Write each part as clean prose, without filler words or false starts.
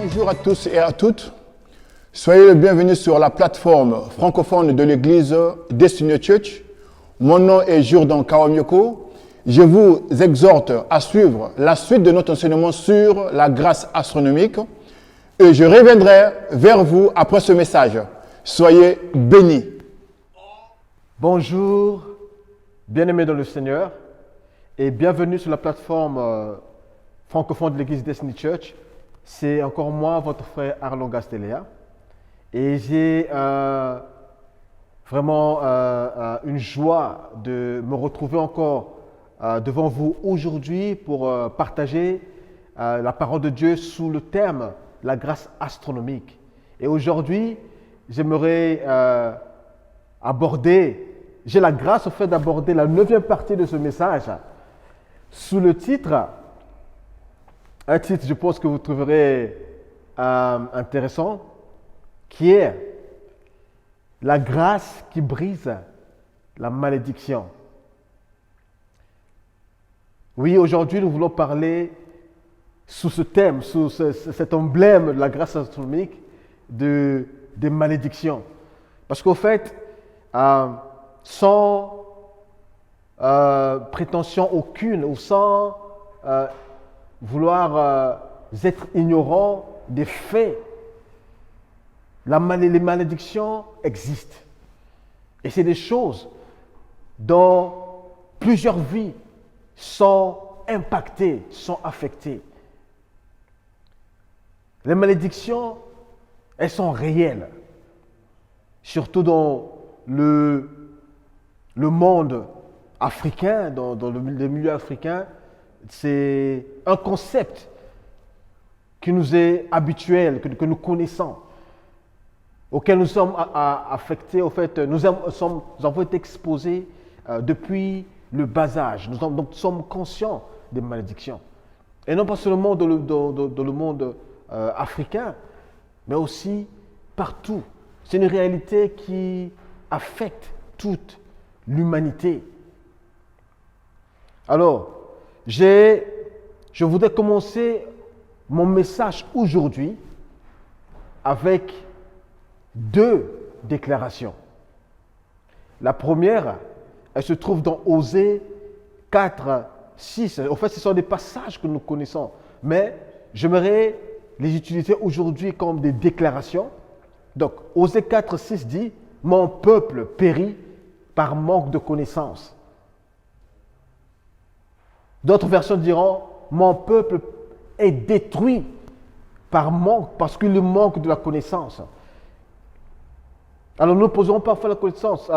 Bonjour à tous et à toutes. Soyez les bienvenus sur la plateforme francophone de l'église Destiny Church. Mon nom est Jourdan Kawamyoko. Je vous exhorte à suivre la suite de notre enseignement sur la grâce astronomique et je reviendrai vers vous après ce message. Soyez bénis. Bonjour, bien-aimés dans le Seigneur, et bienvenue sur la plateforme francophone de l'église Destiny Church. C'est encore moi, votre frère Arlon Gastelea, et j'ai vraiment une joie de me retrouver encore devant vous aujourd'hui pour partager la parole de Dieu sous le thème « La grâce astronomique ». Et aujourd'hui, j'aimerais j'ai la grâce au fait d'aborder la 9e partie de ce message sous le titre, un titre je pense que vous trouverez intéressant, qui est la grâce qui brise la malédiction. Oui, aujourd'hui nous voulons parler sous ce thème, sous cet emblème de la grâce astronomique des malédictions. Parce qu'au fait, sans prétention aucune ou sans vouloir être ignorant des faits, les malédictions existent. Et c'est des choses dont plusieurs vies sont impactées, sont affectées. Les malédictions, elles sont réelles, surtout dans le monde africain, dans le milieu africain. C'est un concept qui nous est habituel, que nous connaissons, auquel nous sommes affectés. Au fait, nous avons été exposés depuis le bas âge. Nous sommes conscients des malédictions. Et non pas seulement dans le monde africain, mais aussi partout. C'est une réalité qui affecte toute l'humanité. Alors, je voudrais commencer mon message aujourd'hui avec 2 déclarations. La première, elle se trouve dans Osée 4, 6. En fait, ce sont des passages que nous connaissons, mais j'aimerais les utiliser aujourd'hui comme des déclarations. Donc, Osée 4, 6 dit « Mon peuple périt par manque de connaissance ». D'autres versions diront « Mon peuple est détruit parce qu'il manque de la connaissance ». Alors, nous posons parfois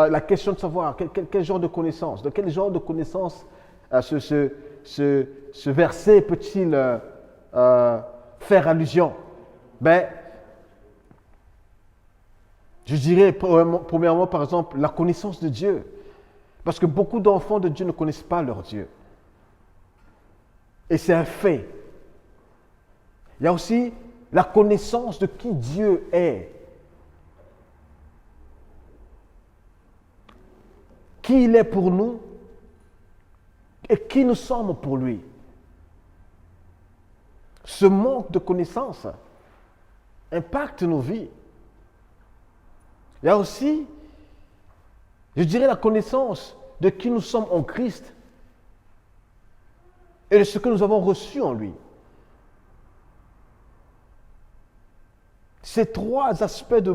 la question de savoir quel genre de connaissance, de quel genre de connaissance ce verset peut-il faire allusion? Je dirais premièrement, par exemple, la connaissance de Dieu. Parce que beaucoup d'enfants de Dieu ne connaissent pas leur Dieu. Et c'est un fait. Il y a aussi la connaissance de qui Dieu est. Qui il est pour nous et qui nous sommes pour lui. Ce manque de connaissance impacte nos vies. Il y a aussi, je dirais, la connaissance de qui nous sommes en Christ et de ce que nous avons reçu en lui. Ces 3 aspects de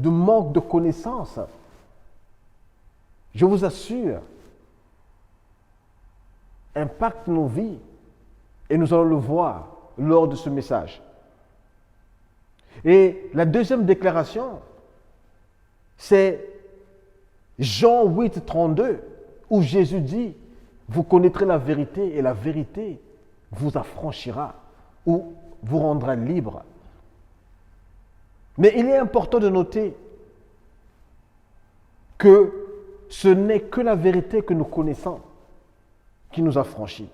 manque de connaissance, je vous assure, impactent nos vies et nous allons le voir lors de ce message. Et la deuxième déclaration, c'est Jean 8, 32, où Jésus dit « Vous connaîtrez la vérité et la vérité vous affranchira ou vous rendra libre. » Mais il est important de noter que ce n'est que la vérité que nous connaissons qui nous affranchit.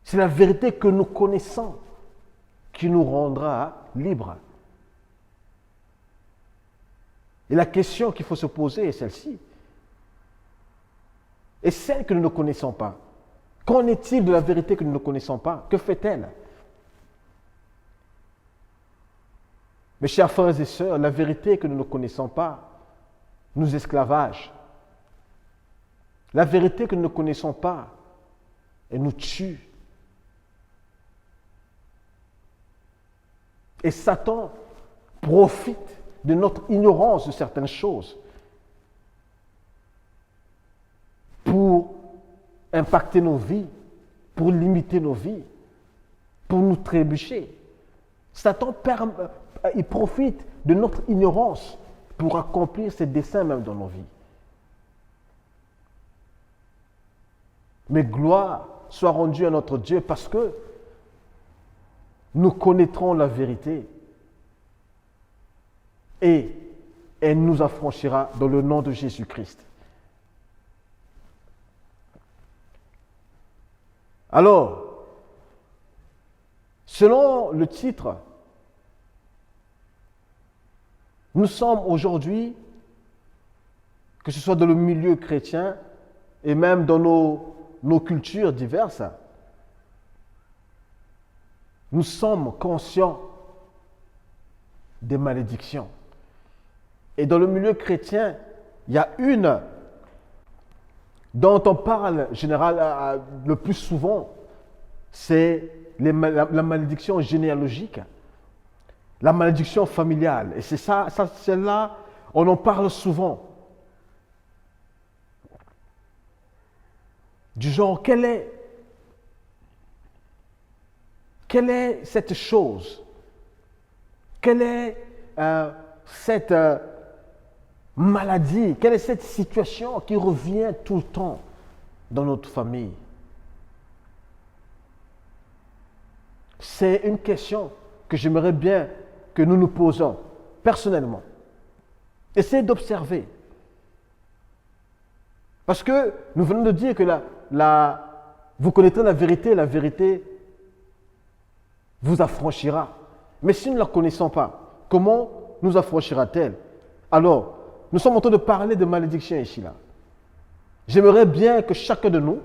C'est la vérité que nous connaissons qui nous rendra libres. Et la question qu'il faut se poser est celle-ci. Et celle que nous ne connaissons pas, Qu'en est-il de la vérité que nous ne connaissons pas? Que fait-elle? Mes chers frères et sœurs, la vérité que nous ne connaissons pas nous esclavage. La vérité que nous ne connaissons pas, elle nous tue. Et Satan profite de notre ignorance de certaines choses pour impacter nos vies, pour limiter nos vies, pour nous trébucher. Satan il profite de notre ignorance pour accomplir ses desseins même dans nos vies. Mais gloire soit rendue à notre Dieu parce que nous connaîtrons la vérité et elle nous affranchira dans le nom de Jésus-Christ. Alors, selon le titre, nous sommes aujourd'hui, que ce soit dans le milieu chrétien et même dans nos cultures diverses, nous sommes conscients des malédictions. Et dans le milieu chrétien, il y a une dont on parle le plus souvent, c'est la malédiction généalogique, la malédiction familiale. Et c'est celle-là, on en parle souvent. Du genre, quelle est cette chose? Quelle est cette maladie? Quelle est cette situation qui revient tout le temps dans notre famille? C'est une question que j'aimerais bien que nous nous posons personnellement. Essayez d'observer. Parce que nous venons de dire que vous connaîtrez la vérité vous affranchira. Mais si nous ne la connaissons pas, comment nous affranchira-t-elle? Alors, nous sommes en train de parler de malédiction ici là. J'aimerais bien que chacun de nous,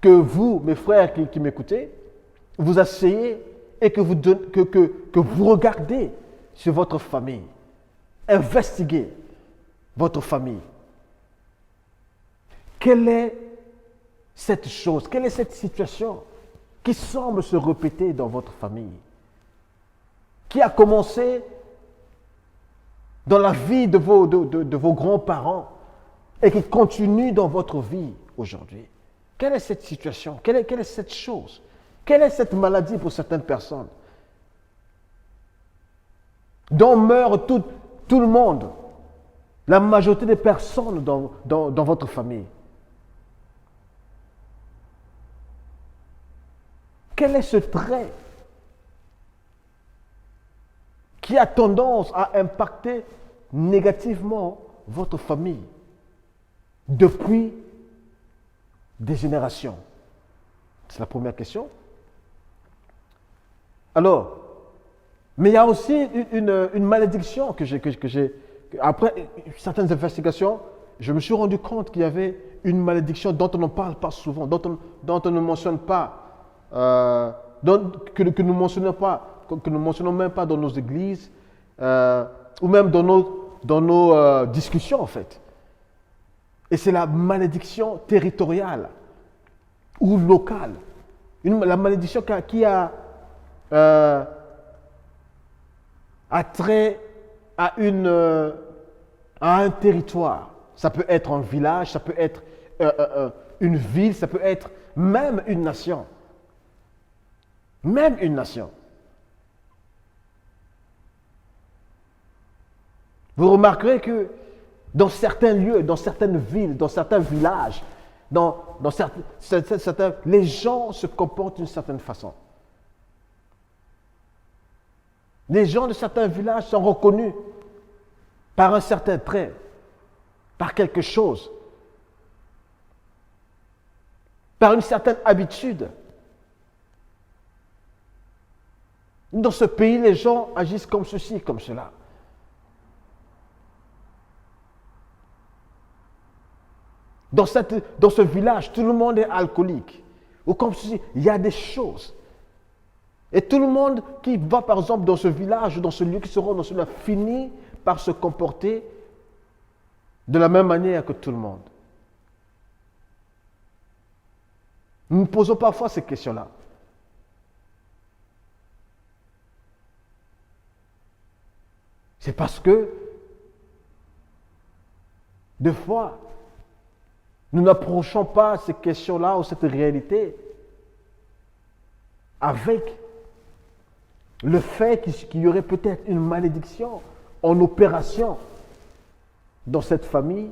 que vous, mes frères qui m'écoutez, vous asseyez et que vous regardez sur votre famille. Investiguez votre famille. Quelle est cette chose, quelle est cette situation qui semble se répéter dans votre famille? Qui a commencé dans la vie de vos grands-parents et qui continue dans votre vie aujourd'hui? Quelle est cette situation? Quelle est cette chose? Quelle est cette maladie pour certaines personnes? Dont meurt tout le monde, la majorité des personnes dans votre famille. Quel est ce trait qui a tendance à impacter négativement votre famille depuis des générations? C'est la première question. Alors, mais il y a aussi une malédiction que j'ai. Après certaines investigations, je me suis rendu compte qu'il y avait une malédiction dont on ne parle pas souvent, dont on ne mentionne pas, que nous mentionnons même pas dans nos églises, ou même dans nos discussions en fait. Et c'est la malédiction territoriale ou locale. La malédiction qui a trait à un territoire. Ça peut être un village, ça peut être une ville, ça peut être même une nation. Même une nation. Vous remarquerez que dans certains lieux, dans certaines villes, dans certains villages, les gens se comportent d'une certaine façon. Les gens de certains villages sont reconnus par un certain trait, par quelque chose, par une certaine habitude. Dans ce pays, les gens agissent comme ceci, comme cela. Dans ce village, tout le monde est alcoolique. Ou comme si il y a des choses. Et tout le monde qui va, par exemple, dans ce village, dans ce lieu, qui se rend dans cela, finit par se comporter de la même manière que tout le monde. Nous nous posons parfois ces questions-là. C'est parce que, des fois, nous n'approchons pas ces questions-là ou cette réalité avec le fait qu'il y aurait peut-être une malédiction en opération dans cette famille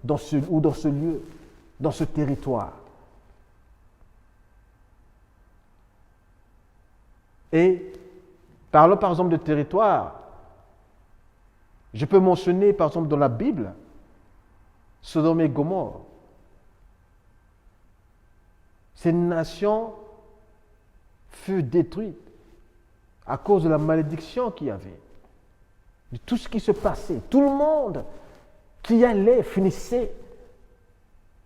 ou dans ce lieu, dans ce territoire. Et parlons par exemple de territoire. Je peux mentionner par exemple dans la Bible Sodome et Gomorrhe. Ces nations furent détruites à cause de la malédiction qu'il y avait, de tout ce qui se passait. Tout le monde qui allait finissait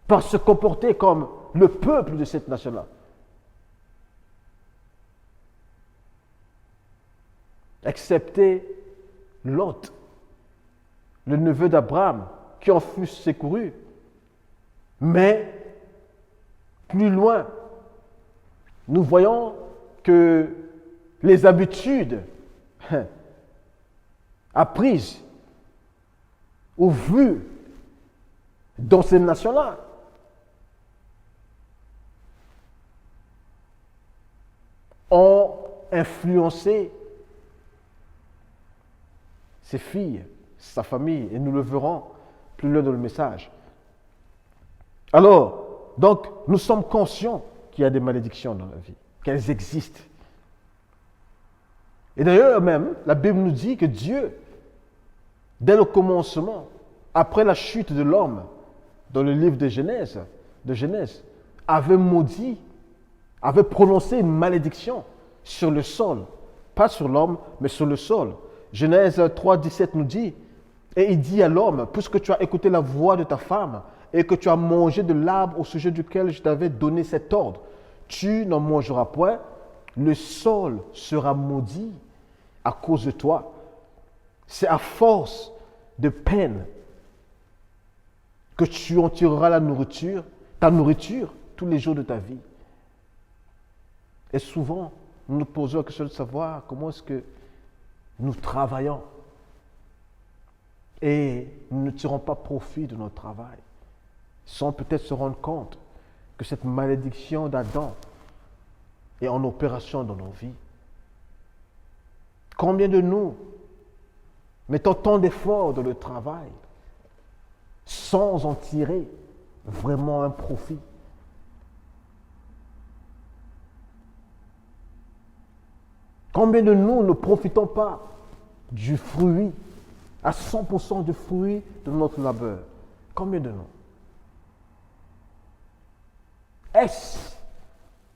par se comporter comme le peuple de cette nation-là. Excepté Lot, le neveu d'Abraham, qui en fut secouru. Mais, plus loin, nous voyons que les habitudes apprises ou vues dans ces nations-là ont influencé ses filles, sa famille, et nous le verrons plus loin dans le message. Alors, donc, nous sommes conscients qu'il y a des malédictions dans la vie, qu'elles existent. Et d'ailleurs même, la Bible nous dit que Dieu, dès le commencement, après la chute de l'homme, dans le livre de Genèse, avait maudit, avait prononcé une malédiction sur le sol. Pas sur l'homme, mais sur le sol. Genèse 3, 17 nous dit, et il dit à l'homme, puisque tu as écouté la voix de ta femme et que tu as mangé de l'arbre au sujet duquel je t'avais donné cet ordre, tu n'en mangeras point, le sol sera maudit à cause de toi. C'est à force de peine que tu en tireras ta nourriture tous les jours de ta vie. Et souvent, nous nous posons la question de savoir comment est-ce que nous travaillons et nous ne tirons pas profit de notre travail, sans peut-être se rendre compte que cette malédiction d'Adam est en opération dans nos vies. Combien de nous mettons tant d'efforts dans le travail sans en tirer vraiment un profit? Combien de nous ne profitons pas du fruit, à 100% du fruit de notre labeur? Combien de nous? Est-ce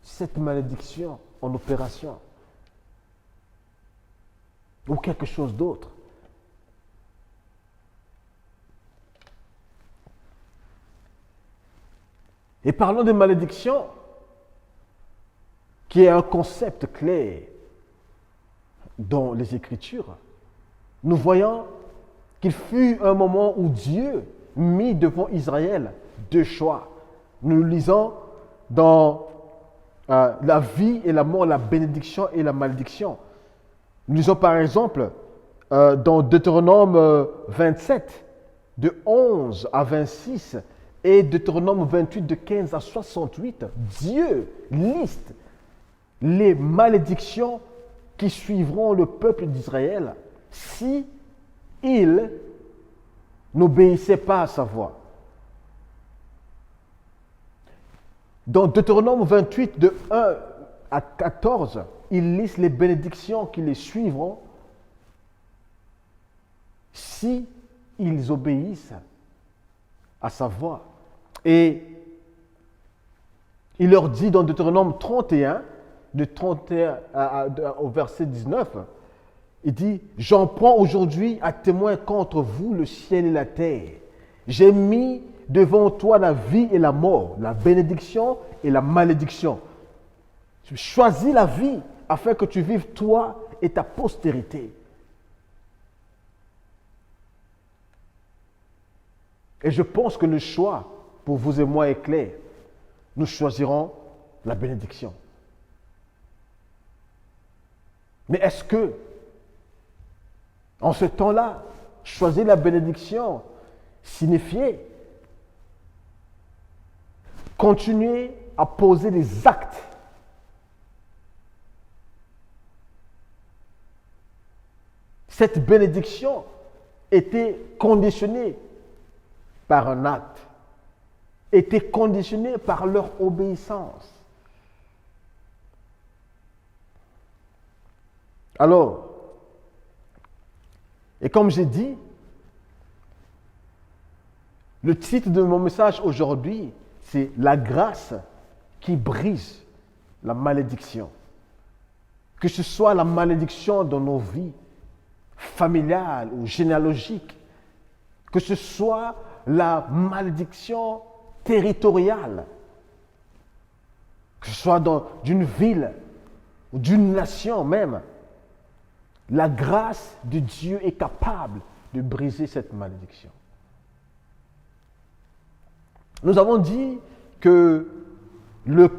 cette malédiction en opération? Ou quelque chose d'autre? Et parlons de malédiction, qui est un concept clé dans les Écritures. Nous voyons qu'il fut un moment où Dieu mit devant Israël deux choix. Nous lisons dans la vie et la mort, la bénédiction et la malédiction. Nous lisons par exemple dans Deutéronome 27, de 11 à 26, et Deutéronome 28, de 15 à 68, Dieu liste les malédictions qui suivront le peuple d'Israël si ils n'obéissaient pas à sa voix. Dans Deutéronome 28, de 1 à 14, il liste les bénédictions qui les suivront si ils obéissent à sa voix. Et il leur dit dans Deutéronome 31, de 31 au verset 19, il dit « J'en prends aujourd'hui à témoin contre vous le ciel et la terre. J'ai mis devant toi la vie et la mort, la bénédiction et la malédiction. Choisis la vie afin que tu vives toi et ta postérité. Et je pense que le choix pour vous et moi est clair. Nous choisirons la bénédiction. Mais est-ce que, en ce temps-là, choisir la bénédiction signifiait continuer à poser des actes cette bénédiction était conditionnée par un acte, était conditionnée par leur obéissance. Alors, et comme j'ai dit, le titre de mon message aujourd'hui, c'est « La grâce qui brise la malédiction ». Que ce soit la malédiction dans nos vies familiales ou généalogiques, que ce soit la malédiction territoriale, que ce soit d'une ville ou d'une nation même, la grâce de Dieu est capable de briser cette malédiction. Nous avons dit que le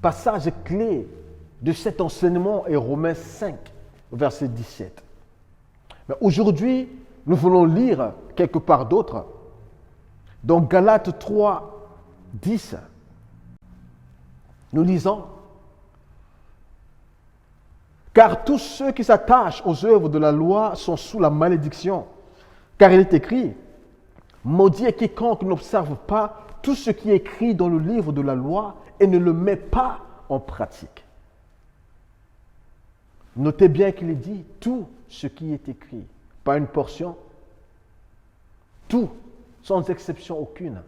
passage clé de cet enseignement est Romains 5, verset 17. Mais aujourd'hui, nous voulons lire quelque part d'autre. Dans Galates 3, 10, nous lisons « Car tous ceux qui s'attachent aux œuvres de la loi sont sous la malédiction. Car il est écrit, maudit est quiconque n'observe pas tout ce qui est écrit dans le livre de la loi et ne le met pas en pratique. » Notez bien qu'il est dit tout ce qui est écrit, pas une portion, tout, sans exception aucune.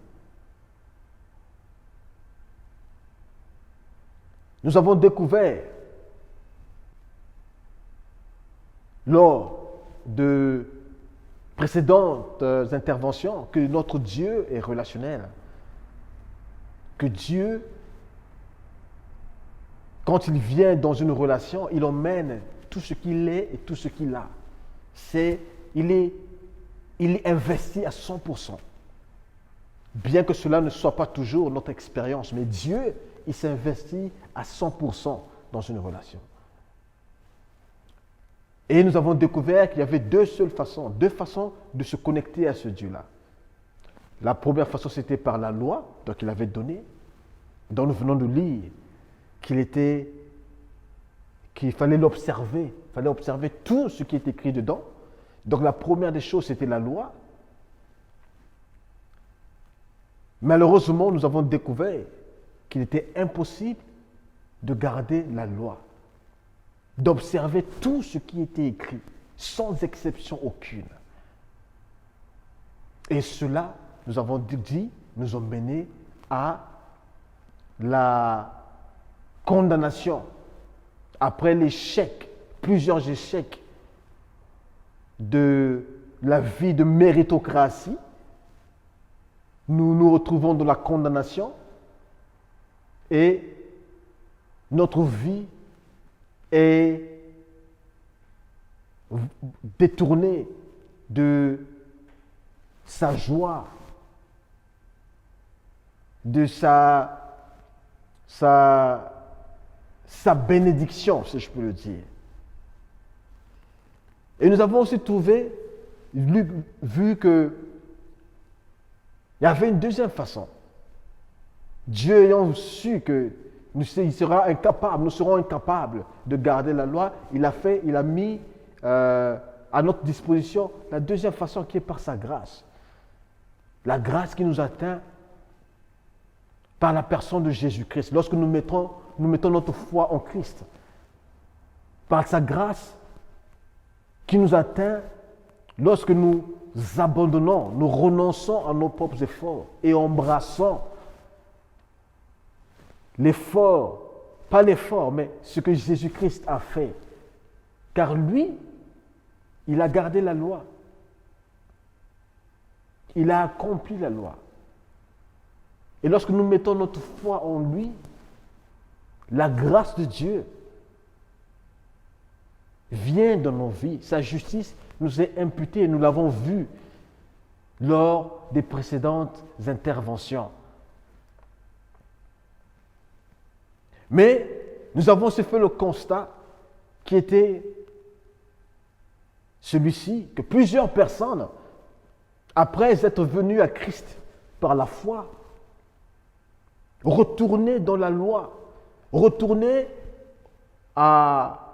Nous avons découvert lors de précédentes interventions que notre Dieu est relationnel, que Dieu, quand il vient dans une relation, il emmène tout ce qu'il est et tout ce qu'il a. Il est investi à 100%. Bien que cela ne soit pas toujours notre expérience, mais Dieu, il s'investit à 100% dans une relation. Et nous avons découvert qu'il y avait deux façons de se connecter à ce Dieu-là. La première façon, c'était par la loi, donc il avait donné, dont nous venons de lire qu'il fallait l'observer, il fallait observer tout ce qui est écrit dedans. Donc la première des choses, c'était la loi. Malheureusement, nous avons découvert qu'il était impossible de garder la loi, d'observer tout ce qui était écrit, sans exception aucune. Et cela, nous avons dit, nous a mené à la condamnation. Après l'échec, plusieurs échecs de la vie de méritocratie, nous nous retrouvons dans la condamnation et notre vie est détournée de sa joie, de sa bénédiction, si je peux le dire. Et nous avons aussi vu que il y avait une deuxième façon. Dieu ayant su que nous serons incapables de garder la loi, il a mis à notre disposition la deuxième façon qui est par sa grâce. La grâce qui nous atteint par la personne de Jésus-Christ. Lorsque nous mettons notre foi en Christ, par sa grâce qui nous atteint lorsque nous abandonnons, nous renonçons à nos propres efforts et embrassons l'effort, pas l'effort, mais ce que Jésus-Christ a fait. Car lui, il a gardé la loi. Il a accompli la loi. Et lorsque nous mettons notre foi en lui, la grâce de Dieu vient dans nos vies. Sa justice nous est imputée, nous l'avons vu lors des précédentes interventions. Mais nous avons aussi fait le constat qui était celui-ci, que plusieurs personnes, après être venues à Christ par la foi, retournaient dans la loi, retournaient à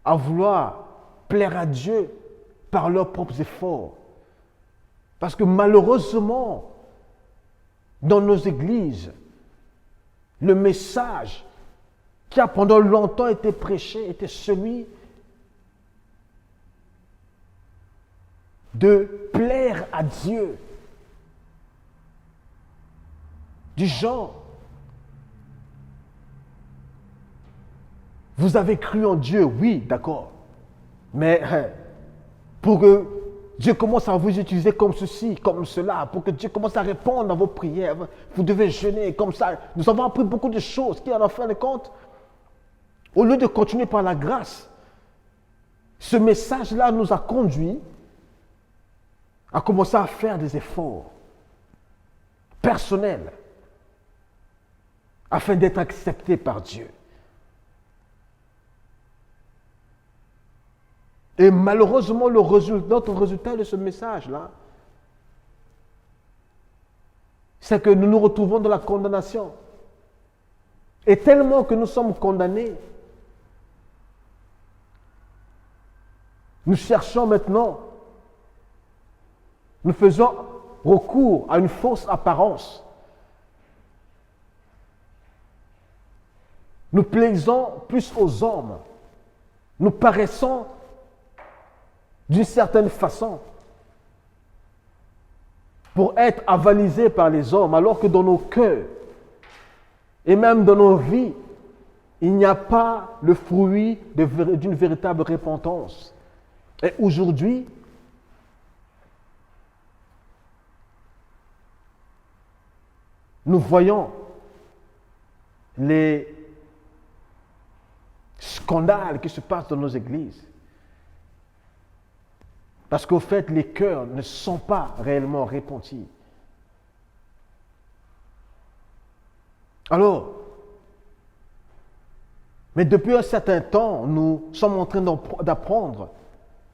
vouloir plaire à Dieu par leurs propres efforts. Parce que malheureusement, dans nos églises, le message qui a pendant longtemps été prêché était celui de plaire à Dieu. Du genre, vous avez cru en Dieu, oui, d'accord. Mais pour que Dieu commence à vous utiliser comme ceci, comme cela, pour que Dieu commence à répondre à vos prières, vous devez jeûner comme ça. Nous avons appris beaucoup de choses qui, en fin de compte, au lieu de continuer par la grâce, ce message-là nous a conduits à commencer à faire des efforts personnels afin d'être acceptés par Dieu. Et malheureusement, notre résultat de ce message-là, c'est que nous nous retrouvons dans la condamnation. Et tellement que nous sommes condamnés, nous cherchons maintenant, nous faisons recours à une fausse apparence. Nous plaisons plus aux hommes. Nous paraissons d'une certaine façon pour être avalisés par les hommes, alors que dans nos cœurs et même dans nos vies, il n'y a pas le fruit d'une véritable repentance. Et aujourd'hui, nous voyons les scandales qui se passent dans nos églises. Parce qu'au fait, les cœurs ne sont pas réellement repentis. Alors, mais depuis un certain temps, nous sommes en train d'apprendre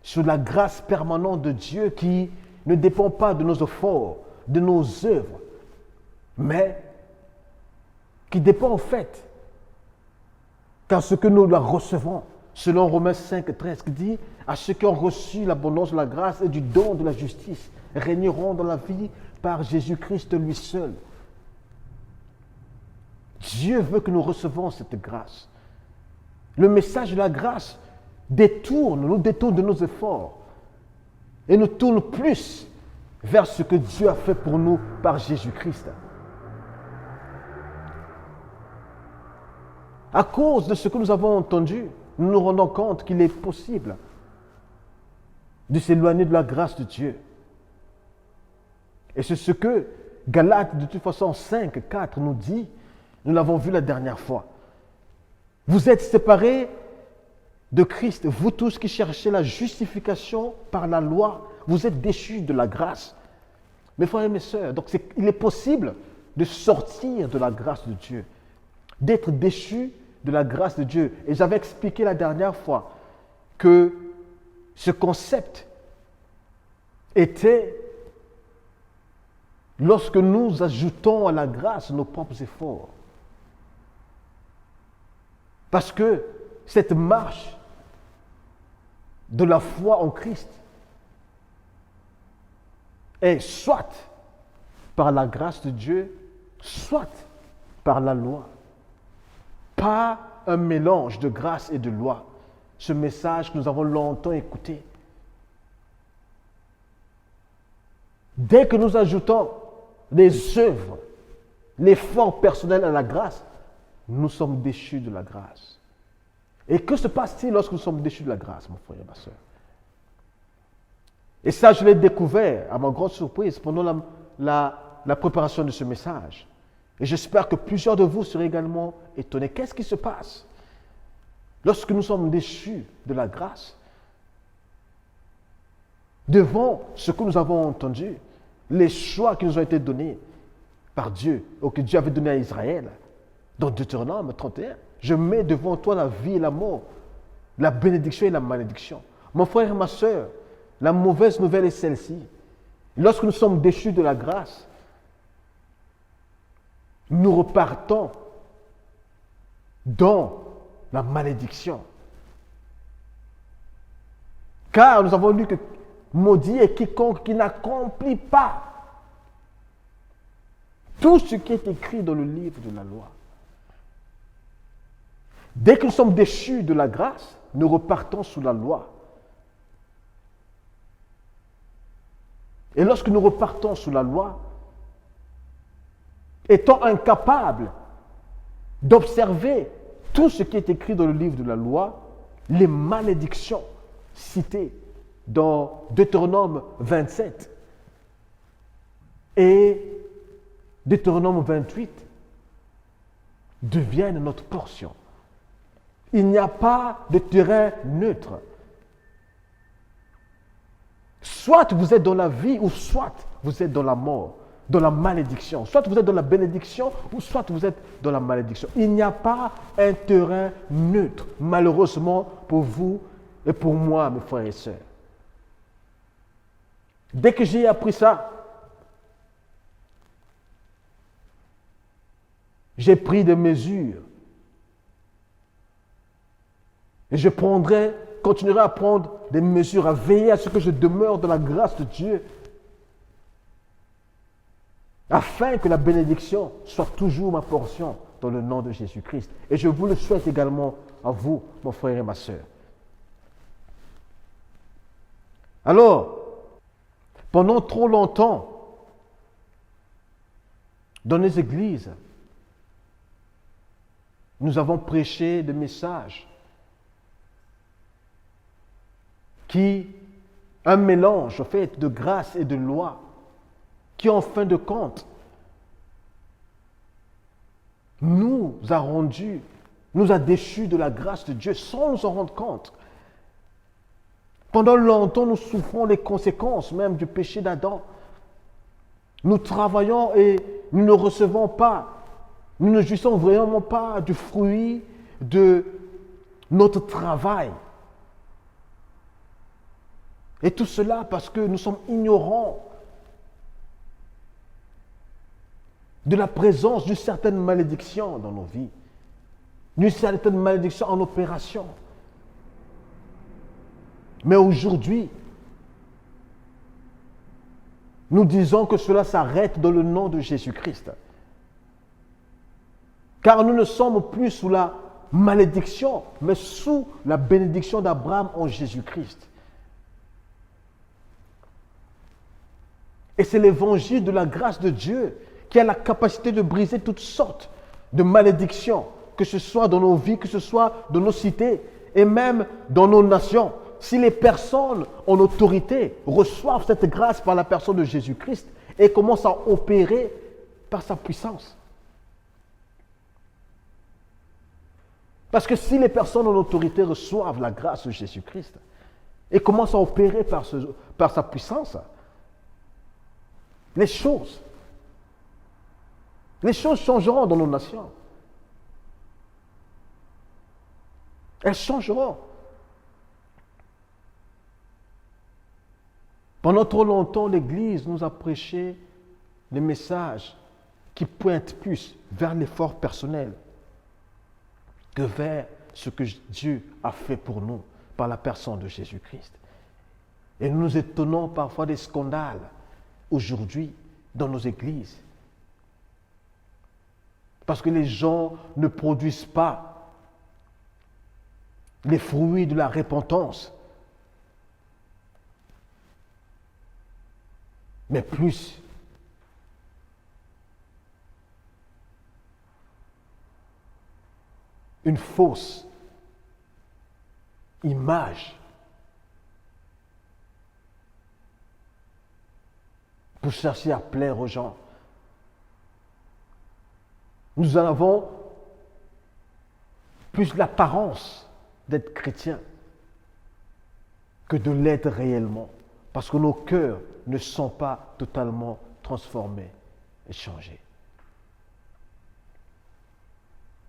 sur la grâce permanente de Dieu qui ne dépend pas de nos efforts, de nos œuvres, mais qui dépend en fait car ce que nous la recevons, selon Romains 5, 13, qui dit « À ceux qui ont reçu l'abondance de la grâce et du don de la justice, régneront dans la vie par Jésus-Christ lui seul. » Dieu veut que nous recevons cette grâce. Le message de la grâce nous détourne de nos efforts et nous tourne plus vers ce que Dieu a fait pour nous par Jésus-Christ. À cause de ce que nous avons entendu, nous nous rendons compte qu'il est possible de s'éloigner de la grâce de Dieu. Et c'est ce que Galates, de toute façon, 5, 4 nous dit, nous l'avons vu la dernière fois. Vous êtes séparés de Christ, vous tous qui cherchez la justification par la loi, vous êtes déchus de la grâce. Mes frères et mes sœurs, donc il est possible de sortir de la grâce de Dieu, d'être déchu de la grâce de Dieu. Et j'avais expliqué la dernière fois que ce concept était lorsque nous ajoutons à la grâce nos propres efforts. Parce que cette marche de la foi en Christ est soit par la grâce de Dieu, soit par la loi. Pas un mélange de grâce et de loi. Ce message que nous avons longtemps écouté. Dès que nous ajoutons les œuvres, l'effort personnel à la grâce, nous sommes déchus de la grâce. Et que se passe-t-il lorsque nous sommes déchus de la grâce, mon frère et ma soeur? Et ça, je l'ai découvert, à ma grande surprise, pendant la préparation de ce message. Et j'espère que plusieurs de vous serez également étonnés. Qu'est-ce qui se passe lorsque nous sommes déchus de la grâce, devant ce que nous avons entendu, les choix qui nous ont été donnés par Dieu, ou que Dieu avait donné à Israël, dans Deutéronome 31. Je mets devant toi la vie et la mort, la bénédiction et la malédiction. Mon frère et ma soeur, la mauvaise nouvelle est celle-ci. Lorsque nous sommes déchus de la grâce, nous repartons dans la malédiction. Car nous avons lu que maudit est quiconque qui n'accomplit pas tout ce qui est écrit dans le livre de la loi. Dès que nous sommes déchus de la grâce, nous repartons sous la loi. Et lorsque nous repartons sous la loi, étant incapables d'observer tout ce qui est écrit dans le livre de la loi, les malédictions citées dans Deutéronome 27 et Deutéronome 28 deviennent notre portion. Il n'y a pas de terrain neutre. Soit vous êtes dans la vie, ou soit vous êtes dans la mort, dans la malédiction. Soit vous êtes dans la bénédiction, ou soit vous êtes dans la malédiction. Il n'y a pas un terrain neutre, malheureusement pour vous et pour moi, mes frères et sœurs. Dès que j'ai appris ça, j'ai pris des mesures. Et je continuerai à prendre des mesures, à veiller à ce que je demeure dans la grâce de Dieu, afin que la bénédiction soit toujours ma portion dans le nom de Jésus-Christ. Et je vous le souhaite également à vous, mon frère et ma sœur. Alors, pendant trop longtemps, dans les églises, nous avons prêché des messages qui, un mélange en fait de grâce et de loi, qui en fin de compte nous a déchus de la grâce de Dieu sans nous en rendre compte. Pendant longtemps, nous souffrons les conséquences même du péché d'Adam. Nous travaillons et nous ne recevons pas, nous ne jouissons vraiment pas du fruit de notre travail. Et tout cela parce que nous sommes ignorants de la présence d'une certaine malédiction dans nos vies, d'une certaine malédiction en opération. Mais aujourd'hui, nous disons que cela s'arrête dans le nom de Jésus-Christ. Car nous ne sommes plus sous la malédiction, mais sous la bénédiction d'Abraham en Jésus-Christ. Et c'est l'évangile de la grâce de Dieu qui a la capacité de briser toutes sortes de malédictions, que ce soit dans nos vies, que ce soit dans nos cités et même dans nos nations. Si les personnes en autorité reçoivent cette grâce par la personne de Jésus-Christ et commencent à opérer par sa puissance. Parce que si les personnes en autorité reçoivent la grâce de Jésus-Christ et commencent à opérer par sa puissance, les choses changeront dans nos nations. Elles changeront. Pendant trop longtemps, l'Église nous a prêché des messages qui pointent plus vers l'effort personnel que vers ce que Dieu a fait pour nous par la personne de Jésus-Christ. Et nous nous étonnons parfois des scandales aujourd'hui dans nos églises. Parce que les gens ne produisent pas les fruits de la repentance, mais plus une fausse image pour chercher à plaire aux gens. Nous en avons plus l'apparence d'être chrétiens que de l'être réellement, parce que nos cœurs ne sont pas totalement transformés et changés.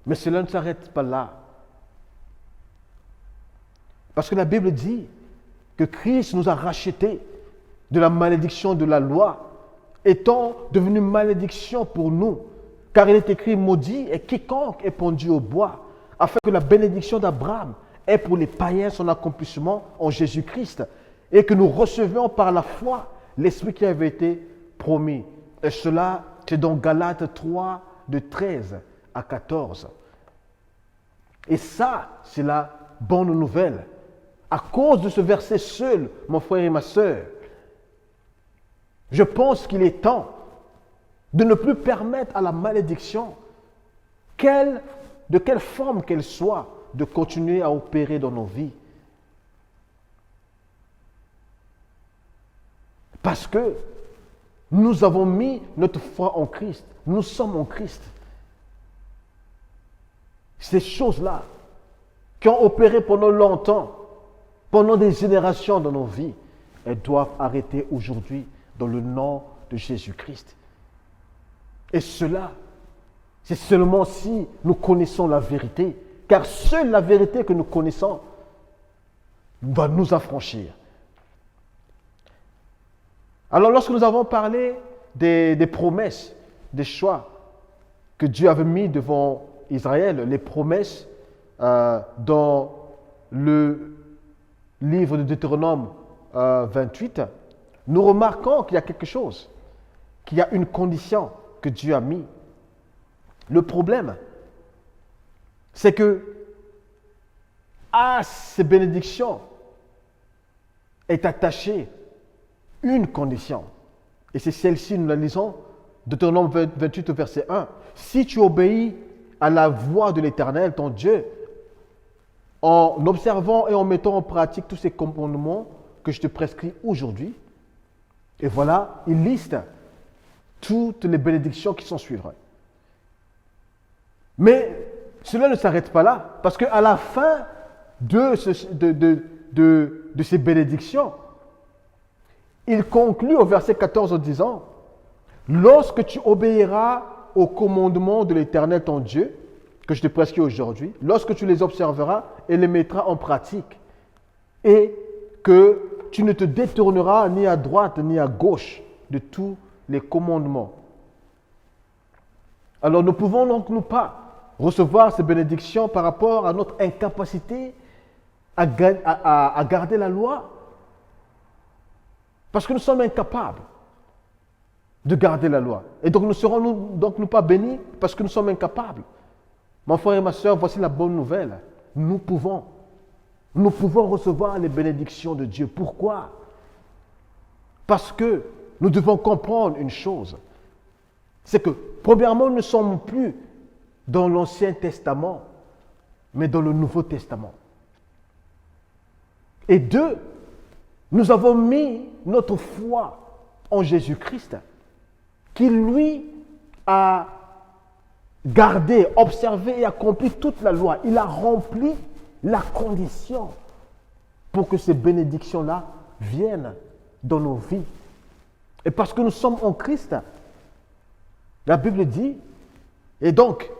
Mais cela ne s'arrête pas là. Parce que la Bible dit que Christ nous a rachetés de la malédiction de la loi, étant devenu malédiction pour nous. Car il est écrit, maudit est quiconque est pendu au bois, afin que la bénédiction d'Abraham ait pour les païens son accomplissement en Jésus-Christ, et que nous recevions par la foi l'Esprit qui avait été promis. Et cela, c'est dans Galates 3, de 13 à 14. Et ça, c'est la bonne nouvelle. À cause de ce verset seul, mon frère et ma sœur, je pense qu'il est temps de ne plus permettre à la malédiction, de quelle forme qu'elle soit, de continuer à opérer dans nos vies. Parce que nous avons mis notre foi en Christ. Nous sommes en Christ. Ces choses-là qui ont opéré pendant longtemps, pendant des générations dans nos vies, elles doivent arrêter aujourd'hui dans le nom de Jésus-Christ. Et cela, c'est seulement si nous connaissons la vérité, car seule la vérité que nous connaissons va nous affranchir. Alors lorsque nous avons parlé des promesses, des choix que Dieu avait mis devant Israël, les promesses dans le livre de Deutéronome 28, nous remarquons qu'il y a quelque chose, qu'il y a une condition que Dieu a mis. Le problème, c'est que à ces bénédictions est attachée une condition. Et c'est celle-ci, nous la lisons, Deutéronome 28, verset 1. Si tu obéis à la voix de l'Éternel, ton Dieu, en observant et en mettant en pratique tous ces commandements que je te prescris aujourd'hui, et voilà, il liste toutes les bénédictions qui s'en suivront. Mais cela ne s'arrête pas là, parce qu'à la fin de ces bénédictions, il conclut au verset 14 en disant, « Lorsque tu obéiras aux commandements de l'Éternel ton Dieu, que je te prescris aujourd'hui, lorsque tu les observeras et les mettras en pratique, et que tu ne te détourneras ni à droite ni à gauche de tous les commandements. » Alors ne pouvons donc nous pas recevoir ces bénédictions par rapport à notre incapacité à garder la loi, parce que nous sommes incapables de garder la loi. Et donc, ne serons-nous donc pas bénis parce que nous sommes incapables. Mon frère et ma soeur, voici la bonne nouvelle. Nous pouvons recevoir les bénédictions de Dieu. Pourquoi? Parce que nous devons comprendre une chose. C'est que, premièrement, nous ne sommes plus dans l'Ancien Testament, mais dans le Nouveau Testament. Et deux, nous avons mis notre foi en Jésus-Christ, qui lui a gardé, observé et accompli toute la loi. Il a rempli la condition pour que ces bénédictions-là viennent dans nos vies. Et parce que nous sommes en Christ, la Bible dit, et donc,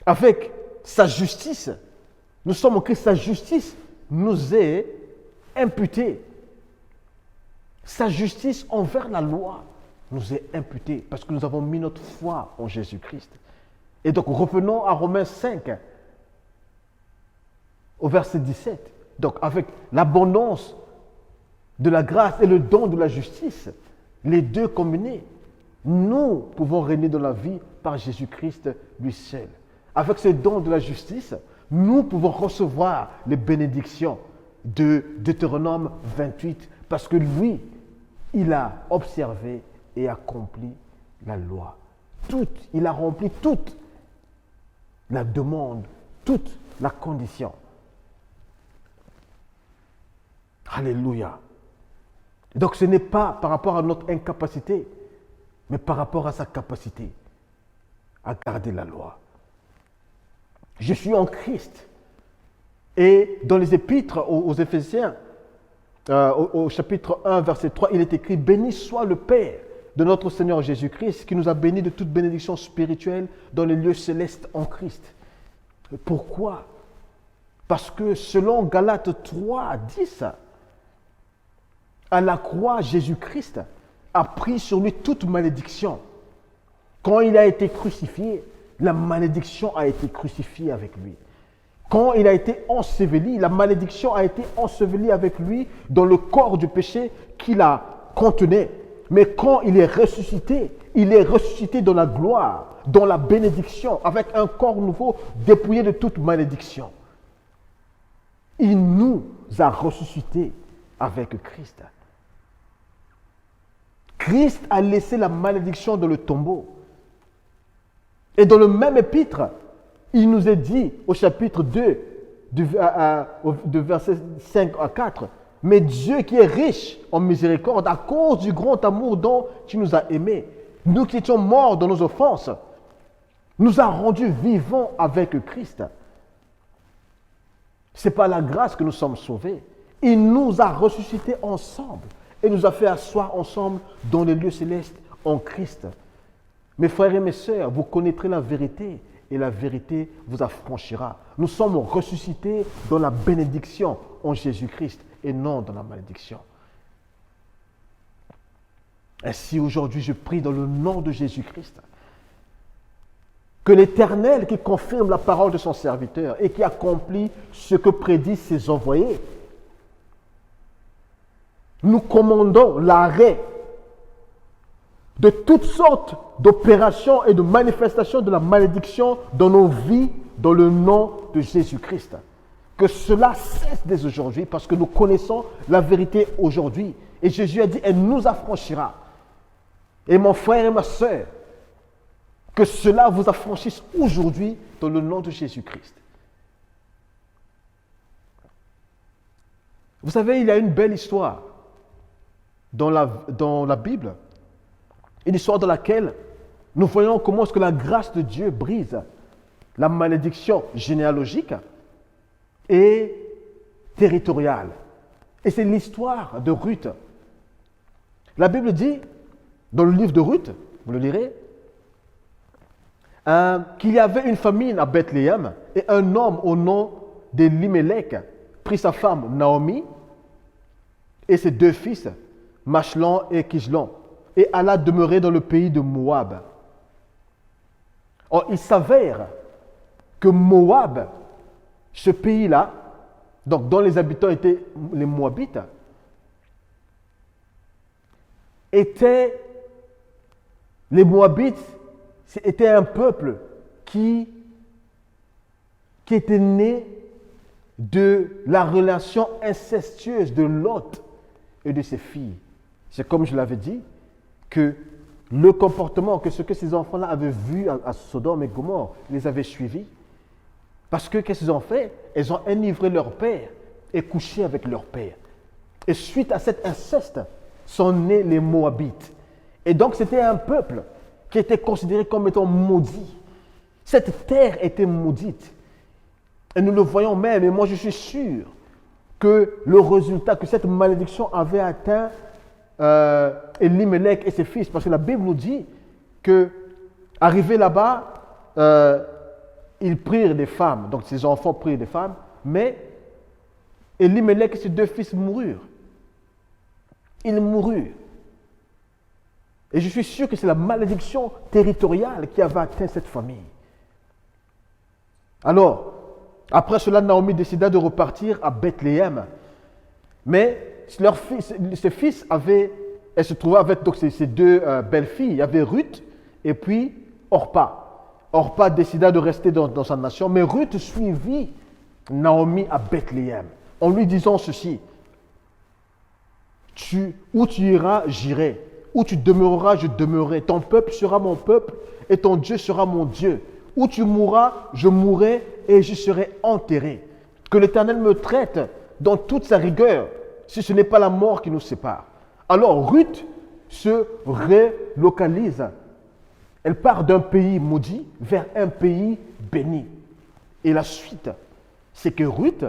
avec sa justice, nous sommes en Christ, sa justice nous est imputée. Sa justice envers la loi nous est imputée parce que nous avons mis notre foi en Jésus-Christ. Et donc, revenons à Romains 5, au verset 17. Donc, avec l'abondance de la grâce et le don de la justice, les deux combinés, nous pouvons régner dans la vie par Jésus-Christ lui seul. Avec ce don de la justice, nous pouvons recevoir les bénédictions de Deutéronome 28 parce que lui, il a observé et accompli la loi. Il a rempli toute la demande, toute la condition. Alléluia. Donc ce n'est pas par rapport à notre incapacité, mais par rapport à sa capacité à garder la loi. Je suis en Christ. Et dans les épîtres aux Éphésiens, au chapitre 1, verset 3, il est écrit « Béni soit le Père de notre Seigneur Jésus-Christ, qui nous a bénis de toute bénédiction spirituelle dans les lieux célestes en Christ. » Pourquoi? Parce que selon Galates 3, 10, à la croix, Jésus-Christ a pris sur lui toute malédiction. Quand il a été crucifié, la malédiction a été crucifiée avec lui. Quand il a été enseveli, la malédiction a été ensevelie avec lui dans le corps du péché qui la contenait. Mais quand il est ressuscité dans la gloire, dans la bénédiction, avec un corps nouveau, dépouillé de toute malédiction. Il nous a ressuscités avec Christ. Christ a laissé la malédiction dans le tombeau. Et dans le même épître, il nous est dit au chapitre 2, de versets 5 à 4, « Mais Dieu qui est riche en miséricorde, à cause du grand amour dont tu nous as aimés, nous qui étions morts dans nos offenses, nous a rendus vivants avec Christ. » C'est par la grâce que nous sommes sauvés. Il nous a ressuscités ensemble et nous a fait asseoir ensemble dans les lieux célestes en Christ. Mes frères et mes sœurs, vous connaîtrez la vérité et la vérité vous affranchira. Nous sommes ressuscités dans la bénédiction en Jésus-Christ et non dans la malédiction. Ainsi aujourd'hui je prie dans le nom de Jésus-Christ que l'Éternel qui confirme la parole de son serviteur et qui accomplit ce que prédisent ses envoyés, nous commandons l'arrêt de toutes sortes d'opérations et de manifestations de la malédiction dans nos vies, dans le nom de Jésus-Christ. Que cela cesse dès aujourd'hui parce que nous connaissons la vérité aujourd'hui. Et Jésus a dit, elle nous affranchira. Et mon frère et ma sœur, que cela vous affranchisse aujourd'hui dans le nom de Jésus-Christ. Vous savez, il y a une belle histoire dans la Bible. Une histoire dans laquelle nous voyons comment est-ce que la grâce de Dieu brise la malédiction généalogique et territoriale. Et c'est l'histoire de Ruth. La Bible dit, dans le livre de Ruth, vous le lirez, qu'il y avait une famine à Bethléem et un homme au nom d'Elimelech prit sa femme Naomi et ses deux fils, Machlon et Kijlon, et alla demeurer dans le pays de Moab. Or, il s'avère que Moab, ce pays-là, donc dont les habitants étaient les Moabites, les Moabites étaient un peuple qui était né de la relation incestueuse de Lot et de ses filles. C'est comme je l'avais dit, que le comportement, que ce que ces enfants-là avaient vu à Sodome et Gomorrhe, les avait suivis. Parce que qu'est-ce qu'ils ont fait? Ils ont enivré leur père et couché avec leur père. Et suite à cet inceste, sont nés les Moabites. Et donc c'était un peuple qui était considéré comme étant maudit. Cette terre était maudite. Et nous le voyons même, et moi je suis sûr que le résultat, que cette malédiction avait atteint Elimelech et ses fils, parce que la Bible nous dit que, arrivés là-bas, ils prirent des femmes, donc ses enfants prirent des femmes, mais Elimelech et ses deux fils moururent. Ils moururent. Et je suis sûr que c'est la malédiction territoriale qui avait atteint cette famille. Alors, après cela, Naomi décida de repartir à Bethléem. Mais ses fils elle se trouvait avec donc, ses deux belles-filles. Il y avait Ruth et puis Orpa. Orpa décida de rester dans sa nation, mais Ruth suivit Naomi à Bethléem en lui disant ceci: où tu iras, j'irai. Où tu demeureras, je demeurerai. Ton peuple sera mon peuple et ton Dieu sera mon Dieu. Où tu mourras, je mourrai et je serai enterré. Que l'Éternel me traite dans toute sa rigueur, si ce n'est pas la mort qui nous sépare. Alors Ruth se relocalise. Elle part d'un pays maudit vers un pays béni. Et la suite, c'est que Ruth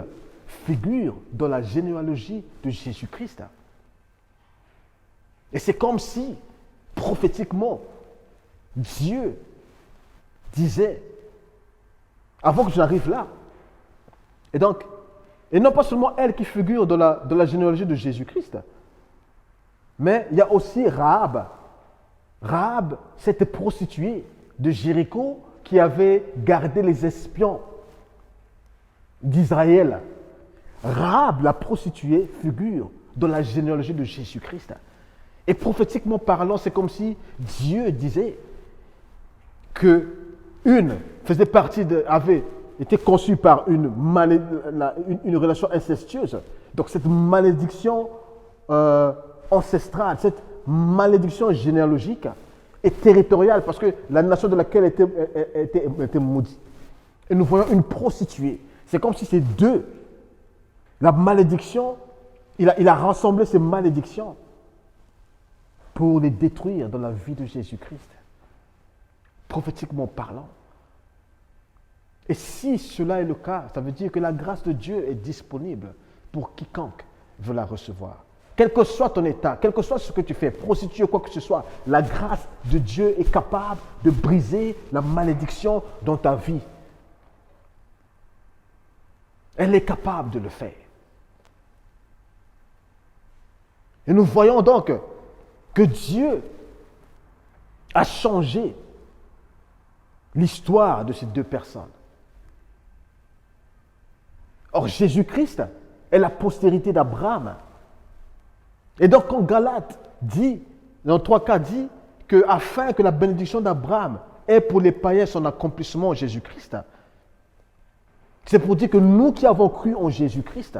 figure dans la généalogie de Jésus-Christ. Et c'est comme si, prophétiquement, Dieu disait, avant que j'arrive là, et non pas seulement elle qui figure dans la généalogie de Jésus-Christ, mais il y a aussi Rahab. Rahab, cette prostituée de Jéricho qui avait gardé les espions d'Israël. Rahab, la prostituée, figure dans la généalogie de Jésus-Christ. Et prophétiquement parlant, c'est comme si Dieu disait que avait été conçue par une relation incestueuse. Donc cette malédiction ancestrale, cette malédiction généalogique et territoriale, parce que la nation de laquelle était maudite. Et nous voyons une prostituée. C'est comme si ces deux, la malédiction, il a rassemblé ces malédictions pour les détruire dans la vie de Jésus-Christ, prophétiquement parlant. Et si cela est le cas, ça veut dire que la grâce de Dieu est disponible pour quiconque veut la recevoir. Quel que soit ton état, quel que soit ce que tu fais, prostituée ou quoi que ce soit, la grâce de Dieu est capable de briser la malédiction dans ta vie. Elle est capable de le faire. Et nous voyons donc que Dieu a changé l'histoire de ces deux personnes. Or, Jésus-Christ est la postérité d'Abraham. Et donc, quand Galates dit, dans 3 dit, que afin que la bénédiction d'Abraham ait pour les païens son accomplissement en Jésus-Christ, c'est pour dire que nous qui avons cru en Jésus-Christ,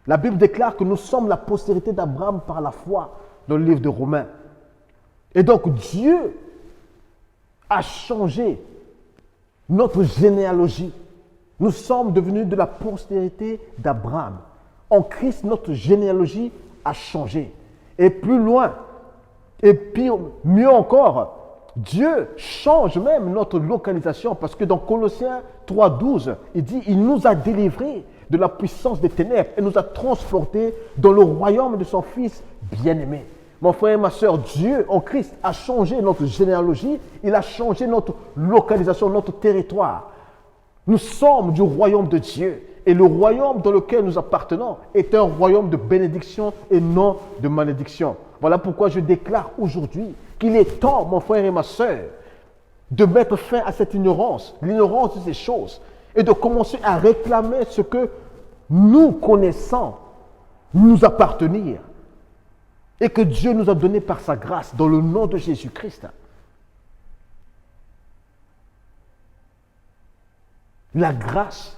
la Bible déclare que nous sommes la postérité d'Abraham par la foi dans le livre de Romains. Et donc, Dieu a changé notre généalogie. Nous sommes devenus de la postérité d'Abraham. En Christ, notre généalogie a changé. Et plus loin, et pire, mieux encore, Dieu change même notre localisation parce que dans Colossiens 3,12, il dit « Il nous a délivrés de la puissance des ténèbres et nous a transportés dans le royaume de son Fils bien-aimé. » Mon frère et ma soeur, Dieu en Christ a changé notre généalogie, il a changé notre localisation, notre territoire. Nous sommes du royaume de Dieu et le royaume dans lequel nous appartenons est un royaume de bénédiction et non de malédiction. Voilà pourquoi je déclare aujourd'hui qu'il est temps, mon frère et ma soeur, de mettre fin à cette ignorance, l'ignorance de ces choses, et de commencer à réclamer ce que nous connaissons nous appartenir et que Dieu nous a donné par sa grâce dans le nom de Jésus-Christ. La grâce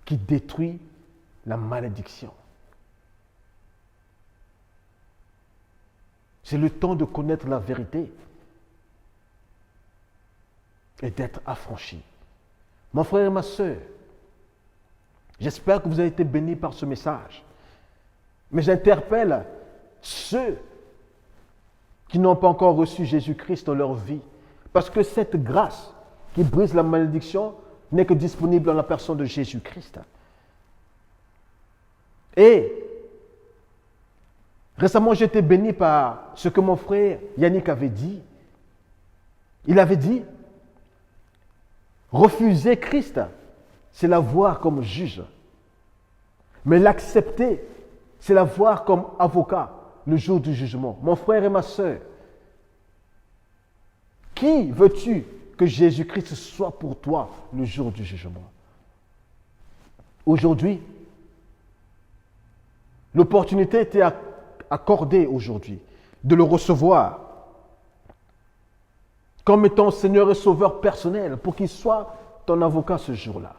qui détruit la malédiction. C'est le temps de connaître la vérité et d'être affranchi. Mon frère et ma soeur, j'espère que vous avez été bénis par ce message. Mais j'interpelle ceux qui n'ont pas encore reçu Jésus-Christ dans leur vie. Parce que cette grâce qui brise la malédiction n'est que disponible dans la personne de Jésus-Christ. Et récemment, j'ai été béni par ce que mon frère Yannick avait dit. Il avait dit, refuser Christ, c'est l'avoir comme juge. Mais l'accepter, c'est l'avoir comme avocat le jour du jugement. Mon frère et ma soeur, qui veux-tu que Jésus-Christ soit pour toi le jour du jugement? Aujourd'hui, l'opportunité était accordée aujourd'hui de le recevoir comme étant Seigneur et Sauveur personnel pour qu'il soit ton avocat ce jour-là.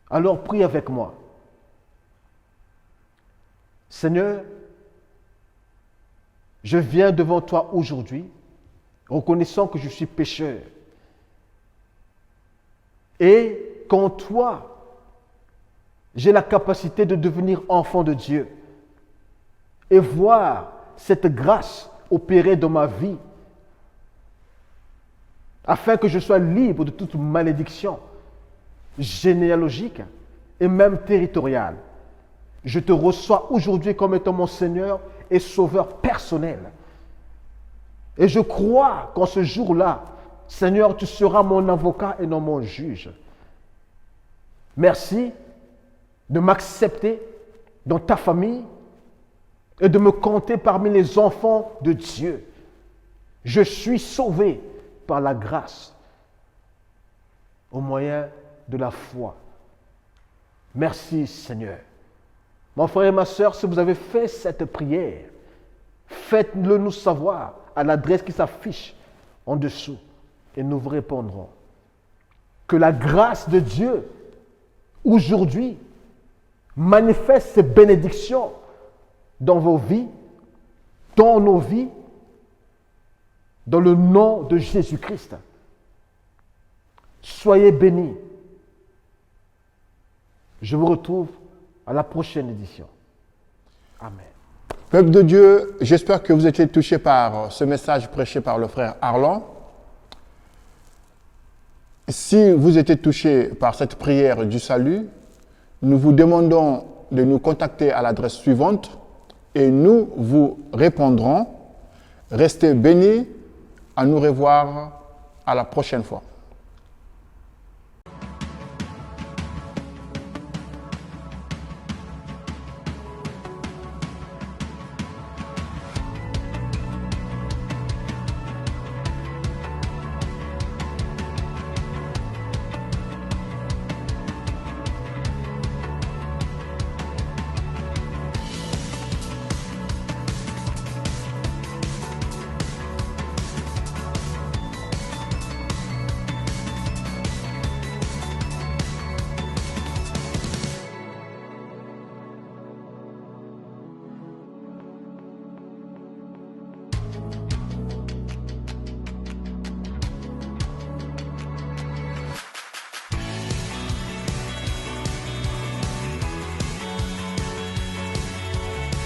Alors prie avec moi. Seigneur, je viens devant toi aujourd'hui, reconnaissant que je suis pécheur. Et qu'en toi, j'ai la capacité de devenir enfant de Dieu et voir cette grâce opérer dans ma vie afin que je sois libre de toute malédiction généalogique et même territoriale. Je te reçois aujourd'hui comme étant mon Seigneur et Sauveur personnel. Et je crois qu'en ce jour-là, Seigneur, tu seras mon avocat et non mon juge. Merci de m'accepter dans ta famille et de me compter parmi les enfants de Dieu. Je suis sauvé par la grâce au moyen de la foi. Merci Seigneur. Mon frère et ma soeur, si vous avez fait cette prière, faites-le nous savoir à l'adresse qui s'affiche en dessous et nous vous répondrons. Que la grâce de Dieu aujourd'hui manifeste ses bénédictions dans vos vies, dans nos vies, dans le nom de Jésus-Christ. Soyez bénis. Je vous retrouve à la prochaine édition. Amen. Peuple de Dieu, j'espère que vous étiez touchés par ce message prêché par le frère Arlan. Si vous étiez touchés par cette prière du salut, nous vous demandons de nous contacter à l'adresse suivante et nous vous répondrons. Restez bénis, à nous revoir à la prochaine fois.